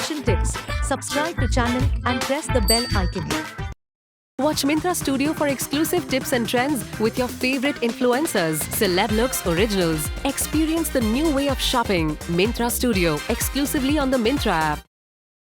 fashion tips. Subscribe to channel and press the bell icon. Watch Myntra Studio for exclusive tips and trends with your favorite influencers, celeb looks, originals. Experience the new way of shopping. Myntra Studio, exclusively on the Myntra app.